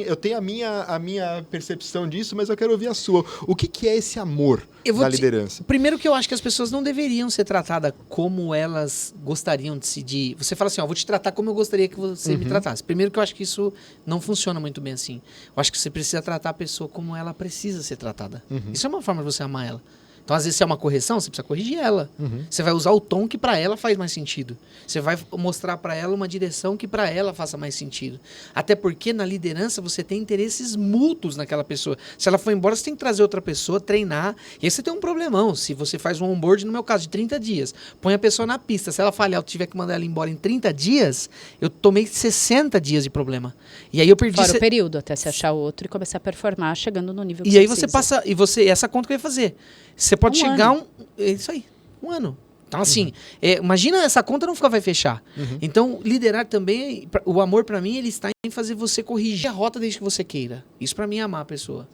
Eu tenho a minha percepção disso, mas eu quero ouvir a sua. O que é esse amor da liderança? Primeiro que eu acho que as pessoas não deveriam ser tratadas como elas gostariam de... Você fala assim, vou te tratar como eu gostaria que você me tratasse. Primeiro que eu acho que isso não funciona muito bem assim. Eu acho que você precisa tratar a pessoa como ela precisa ser tratada. Isso é uma forma de você amar ela. Então, às vezes, se é uma correção, você precisa corrigir ela. Você vai usar o tom que para ela faz mais sentido. Você vai mostrar para ela uma direção que para ela faça mais sentido. Até porque na liderança você tem interesses mútuos naquela pessoa. Se ela for embora, você tem que trazer outra pessoa, treinar. E aí você tem um problemão. Se você faz um onboard, no meu caso, de 30 dias, põe a pessoa na pista. Se ela falhar, eu tiver que mandar ela embora em 30 dias, eu tomei 60 dias de problema. E aí eu perdi... Fora o período, até se achar outro e começar a performar, chegando no nível que e você aí precisa. você passa... E essa conta que eu ia fazer. Você pode chegar é isso aí, um ano. Então, assim, imagina essa conta não vai fechar. Então, liderar também, o amor pra mim, ele está em fazer você corrigir a rota desde que você queira. Isso pra mim é amar a pessoa.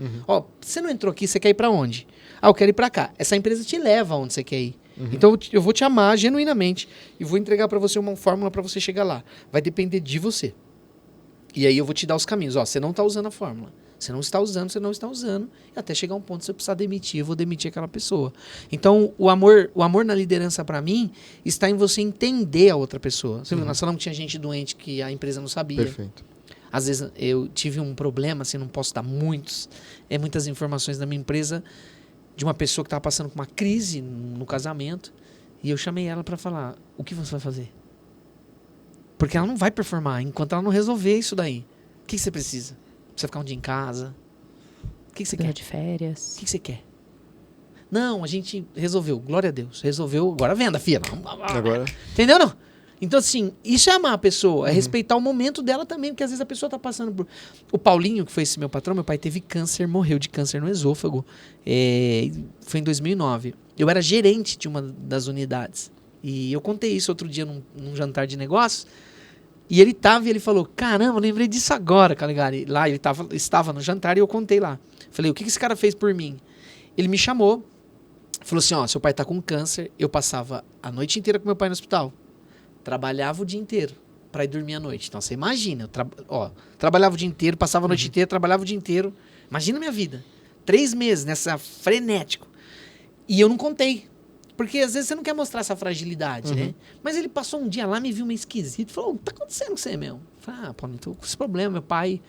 Você não entrou aqui, você quer ir pra onde? Eu quero ir pra cá. Essa empresa te leva aonde você quer ir. Então, eu vou te amar genuinamente e vou entregar pra você uma fórmula pra você chegar lá. Vai depender de você. E aí eu vou te dar os caminhos. Você não tá usando a fórmula. Você não está usando, e até chegar um ponto que você precisar demitir, eu vou demitir aquela pessoa. Então, o amor na liderança, para mim, está em você entender a outra pessoa. Você viu, nós falamos que tinha gente doente que a empresa não sabia. Perfeito. Às vezes, eu tive um problema, assim, não posso dar muitas informações da minha empresa, de uma pessoa que estava passando por uma crise no casamento, e eu chamei ela para falar, o que você vai fazer? Porque ela não vai performar enquanto ela não resolver isso daí. O que você precisa? Você ficar um dia em casa? O que você quer? De férias. O que você quer? Não, a gente resolveu. Glória a Deus. Resolveu. Agora venda, filha. Agora... Entendeu, não? Então, assim, isso é amar a pessoa. É respeitar o momento dela também. Porque às vezes a pessoa tá passando por... O Paulinho, que foi esse meu patrão, meu pai teve câncer, morreu de câncer no esôfago. Foi em 2009. Eu era gerente de uma das unidades. E eu contei isso outro dia num jantar de negócios. E ele falou, caramba, eu lembrei disso agora, Calegari. Lá ele estava no jantar e eu contei lá. Falei, o que esse cara fez por mim? Ele me chamou, falou assim, seu pai tá com câncer. Eu passava a noite inteira com meu pai no hospital. Trabalhava o dia inteiro para ir dormir à noite. Então você imagina, trabalhava o dia inteiro, passava a noite inteira, trabalhava o dia inteiro. Imagina a minha vida. 3 meses nessa frenético. E eu não contei. Porque às vezes você não quer mostrar essa fragilidade, né? Mas ele passou um dia lá, me viu meio esquisito. Falou, o que tá acontecendo com você, meu? Falei, Paulo, tô com esse problema. Meu pai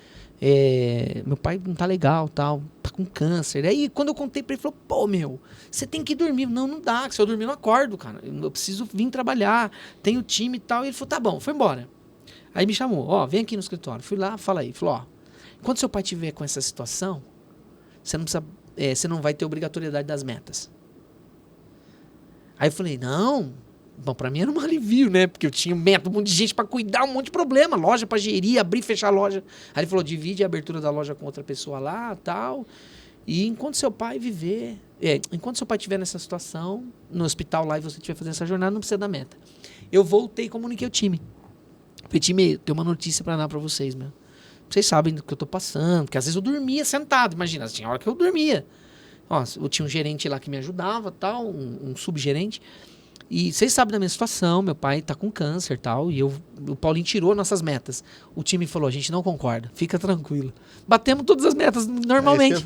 não tá legal, tal. Tá com câncer. Aí quando eu contei pra ele, ele falou, você tem que dormir. Não dá, que se eu dormir eu não acordo, cara. Eu preciso vir trabalhar, tenho time e tal. E ele falou, tá bom, foi embora. Aí me chamou, vem aqui no escritório. Fui lá, fala aí. Falou, quando seu pai tiver com essa situação, você não vai ter obrigatoriedade das metas. Aí eu falei, não, bom, pra mim era um alivio, né? Porque eu tinha um monte de gente pra cuidar, um monte de problema, loja pra gerir, abrir e fechar a loja. Aí ele falou, divide a abertura da loja com outra pessoa lá, tal. E enquanto seu pai enquanto seu pai estiver nessa situação, no hospital lá e você estiver fazendo essa jornada, não precisa da meta. Eu voltei e comuniquei o time. Falei, time, tem uma notícia pra dar pra vocês, meu. Vocês sabem do que eu tô passando, porque às vezes eu dormia sentado, imagina, tinha hora que eu dormia. Eu tinha um gerente lá que me ajudava, tal, um subgerente. E vocês sabem da minha situação, meu pai tá com câncer, tal, e o Paulinho tirou nossas metas. O time falou, a gente não concorda, fica tranquilo. Batemos todas as metas normalmente.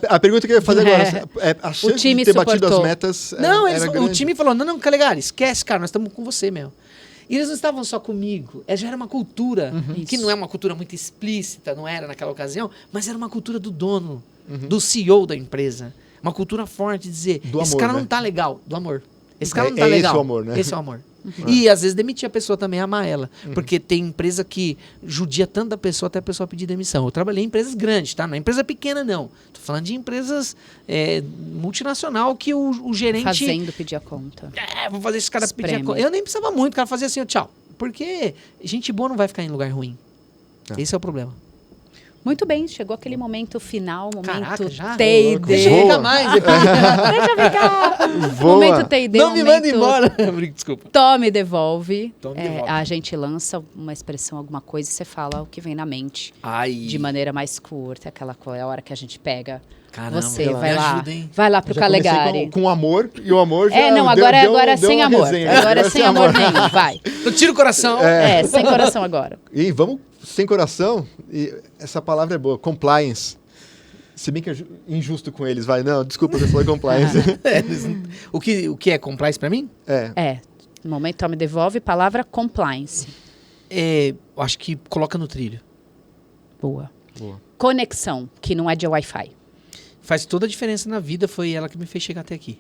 A pergunta que eu ia fazer agora, a chance de ter batido as metas era grande. O time falou, não, Calegari, esquece, cara, nós estamos com você, meu. E eles não estavam só comigo, já era uma cultura, que não é uma cultura muito explícita, não era naquela ocasião, mas era uma cultura do dono, do CEO da empresa. Uma cultura forte de dizer, esse cara não tá legal, do amor. Esse cara não tá legal. Esse é o amor, né? Esse é o amor. E às vezes demitir a pessoa também, amar ela. Porque tem empresa que judia tanto da pessoa até a pessoa pedir demissão. Eu trabalhei em empresas grandes, tá? Não é empresa pequena, não. Tô falando de empresas multinacional que o gerente... Fazendo pedir a conta. Vou fazer esse cara pedir a conta. Eu nem precisava muito, o cara fazia assim, tchau. Porque gente boa não vai ficar em lugar ruim. Esse é o problema. Muito bem, chegou aquele momento final, momento Caraca, já? T&D. Deixa eu ficar mais aqui. Deixa eu ficar. Voa. Momento T&D. Não me manda embora. Desculpa. Tome, devolve. Tome, devolve. A gente lança uma expressão, alguma coisa, e você fala o que vem na mente. Ai. De maneira mais curta, é a hora que a gente pega. Caramba, Você me vai lá. ajuda, hein? Vai lá pro Já comecei Calegari. com amor, e o amor já Não, deu agora é sem uma amor. resenha. Agora é sem amor nenhum, vai. Eu tiro o coração. Sem coração agora. E vamos sem coração, e essa palavra é boa, compliance. Se bem que é injusto com eles, vai. Não, desculpa, eu falei compliance. O que é compliance pra mim? No momento, tome, devolve, palavra compliance. Eu acho que coloca no trilho. Boa. Boa. Conexão, que não é de Wi-Fi. Faz toda a diferença na vida, foi ela que me fez chegar até aqui.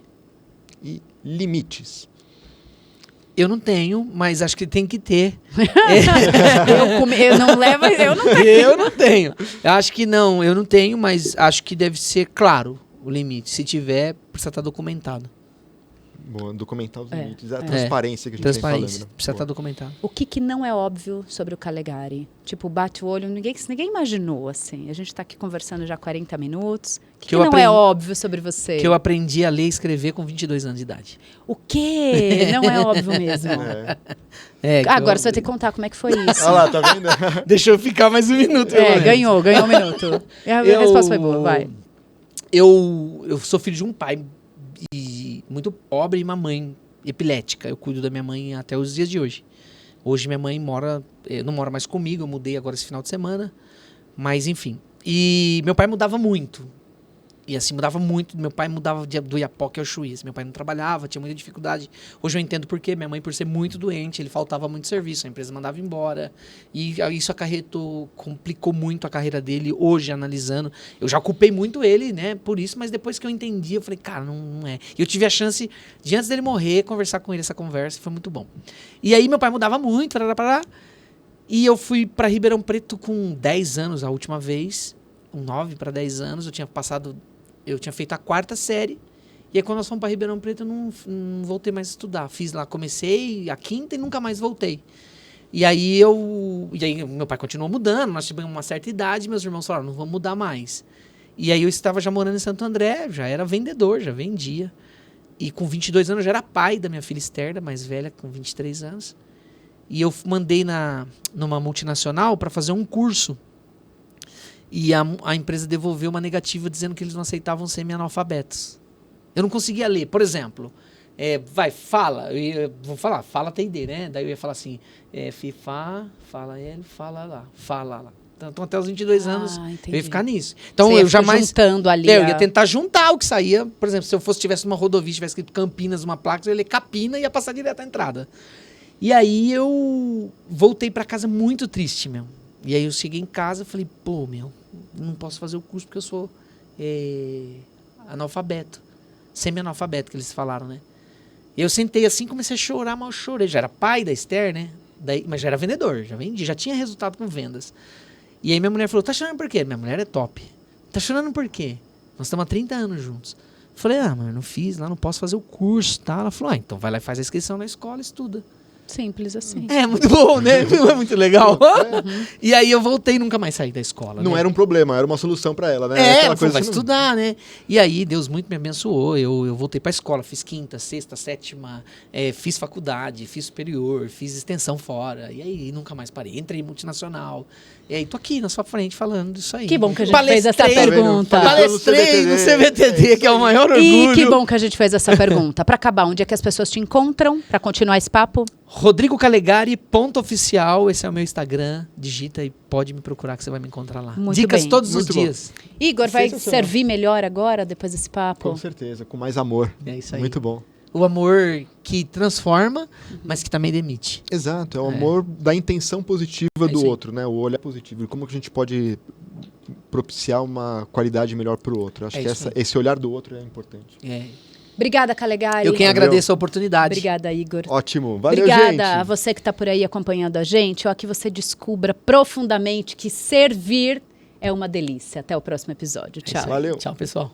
E limites. Eu não tenho, mas acho que tem que ter. Eu não levo, eu não tenho. Eu não tenho. Eu acho que não, eu não tenho, mas acho que deve ser claro o limite. Se tiver, precisa estar documentado. Boa, documentar os limites. A transparência que a gente Transparência, vem falando. Né? precisa estar documentado. O que não é óbvio sobre o Calegari? Tipo, bate o olho, ninguém imaginou, assim. A gente tá aqui conversando já há 40 minutos. O que não é óbvio sobre você? Que eu aprendi a ler e escrever com 22 anos de idade. O quê? Não é óbvio mesmo. Agora você vai ter que contar como é que foi isso. Olha lá, tá vendo? Deixa eu ficar mais um minuto. Ganhou um minuto. A resposta foi boa, vai. Eu sou filho de um pai muito pobre e uma mãe epilética. Eu cuido da minha mãe até os dias de hoje. Hoje minha mãe não mora mais comigo, eu mudei agora esse final de semana. Mas enfim. E meu pai mudava muito. E assim, mudava muito. Meu pai mudava do Iapoque ao Chuí. Meu pai não trabalhava, tinha muita dificuldade. Hoje eu entendo por quê. Minha mãe, por ser muito doente, ele faltava muito serviço. A empresa mandava embora. E isso complicou muito a carreira dele. Hoje, analisando, eu já culpei muito ele, né, por isso. Mas depois que eu entendi, eu falei, cara, não é. E eu tive a chance de, antes dele morrer, conversar com ele essa conversa. Foi muito bom. E aí, meu pai mudava muito. E eu fui para Ribeirão Preto com 10 anos a última vez. Com 9 para 10 anos. Eu tinha feito a 4ª série, e aí quando nós fomos para Ribeirão Preto, eu não voltei mais a estudar. Fiz lá, comecei a 5ª e nunca mais voltei. E aí meu pai continuou mudando, nós tivemos uma certa idade, meus irmãos falaram, não vamos mudar mais. E aí eu estava já morando em Santo André, já era vendedor, já vendia. E com 22 anos eu já era pai da minha filha Esther, mais velha, com 23 anos. E eu mandei numa multinacional para fazer um curso. E a empresa devolveu uma negativa dizendo que eles não aceitavam semi-analfabetos. Eu não conseguia ler. Por exemplo, fala. Eu vou falar, fala T&D, né? Daí eu ia falar assim, FIFA, fala ele, fala lá. Então até os 22 anos eu ia ficar nisso. Então eu jamais... juntando ali. Eu ia tentar juntar o que saía. Por exemplo, se eu tivesse numa rodovia, tivesse escrito Campinas, uma placa, eu ia ler Capina e ia passar direto à entrada. E aí eu voltei para casa muito triste, meu. E aí eu cheguei em casa e falei, não posso fazer o curso porque eu sou analfabeto. Semi-analfabeto, que eles falaram, né? E eu sentei assim, comecei a chorar, mas eu chorei. Já era pai da Esther, né? Mas já era vendedor, já vendi, já tinha resultado com vendas. E aí minha mulher falou, tá chorando por quê? Minha mulher é top. Tá chorando por quê? Nós estamos há 30 anos juntos. Eu falei, mas eu não fiz lá, não posso fazer o curso, tá? Ela falou, então vai lá e faz a inscrição na escola, estuda. Simples assim. É muito bom, né? Não é muito legal? E aí eu voltei e nunca mais saí da escola. Não era um problema, era uma solução pra ela, né? Aquela coisa vai estudar, né? E aí Deus muito me abençoou. Eu voltei pra escola, fiz 5ª, 6ª, 7ª, fiz faculdade, fiz superior, fiz extensão fora. E aí nunca mais parei. Entrei em multinacional. E aí tô aqui na sua frente falando disso aí. Que bom que a gente fez essa pergunta. Palestrei no CVTD, que é o maior orgulho. E que bom que a gente fez essa pergunta. Pra acabar, onde é que as pessoas te encontram? Pra continuar esse papo? Rodrigo Calegari, .oficial, esse é o meu Instagram, digita e pode me procurar que você vai me encontrar lá. Muito Dicas bem. todos Muito os dias. Igor, vai servir melhor agora, depois desse papo? Com certeza, com mais amor. É isso aí. Muito bom. O amor que transforma, mas que também demite. Exato, é o amor da intenção positiva do aí. outro, né? O olhar positivo. E como que a gente pode propiciar uma qualidade melhor para o outro. Acho que esse olhar do outro é importante. Obrigada, Calegari. Eu quem agradeço a oportunidade. Obrigada, Igor. Ótimo. Valeu, Obrigada gente. a você que está por aí acompanhando a gente. Que você descubra profundamente que servir é uma delícia. Até o próximo episódio. Tchau. Valeu. Tchau, pessoal.